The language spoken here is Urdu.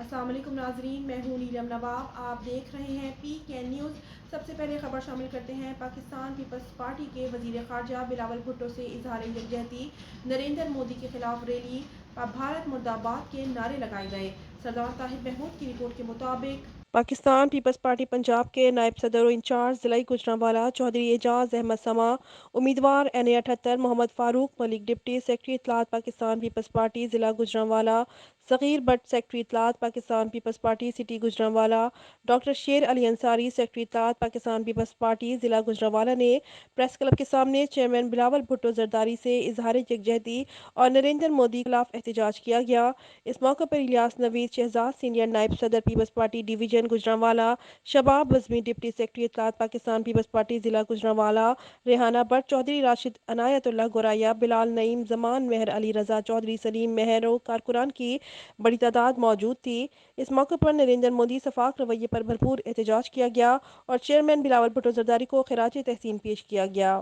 السلام علیکم ناظرین، میں ہوں نیلم نواب، آپ دیکھ رہے ہیں پی کے نیوز۔ سب سے پہلے خبر شامل کرتے ہیں۔ پاکستان پیپلز پارٹی کے وزیر خارجہ بلاول بھٹو سے اظہار یکجہتی، نریندر مودی کے خلاف ریلی، بھارت مرد آباد کے نعرے لگائے گئے۔ سردار طاہر محمود کی رپورٹ کے مطابق پاکستان پیپلز پارٹی پنجاب کے نائب صدر و انچارج ضلعی گوجرانوالہ چودھری اعجاز احمد سما، امیدوار NA 78 محمد فاروق ملک، ڈپٹی سیکرٹری اطلاعات پاکستان پیپلز پارٹی ضلع گوجرانوالہ صغیر بٹ، سیکرٹری اطلاعات Pakistan peoples party city Gujranwala doctor Sher Ali Ansari, secretary اطلاعات پاکستان پیپلز پارٹی ضلع گوجرانوالہ نے پریس کلب کے سامنے چیئرمین بلاول بھٹو زرداری سے اظہار یکجہتی اور نریندر مودی کے خلاف احتجاج کیا گیا۔ اس موقع پر الیاس نوید شہزاد، سینئر نائب صدر پیپلز پارٹی ڈویژن گوجرانوالہ، شباب اعظمی، ڈپٹی سیکرٹری اطلاعات پاکستان پیپلز پارٹی ضلع گوجرانوالہ ریحانہ بٹ، چودھری راشد عنایت اللہ گوریا، بلال نعیم، زمان مہر، علی رضا چودھری، سلیم مہر و کارکنان کی بڑی تعداد موجود تھی۔ اس موقع پر نریندر مودی شفاف رویے پر بھرپور احتجاج کیا گیا اور چیئرمین بلاول بھٹو زرداری کو خراج تحسین پیش کیا گیا۔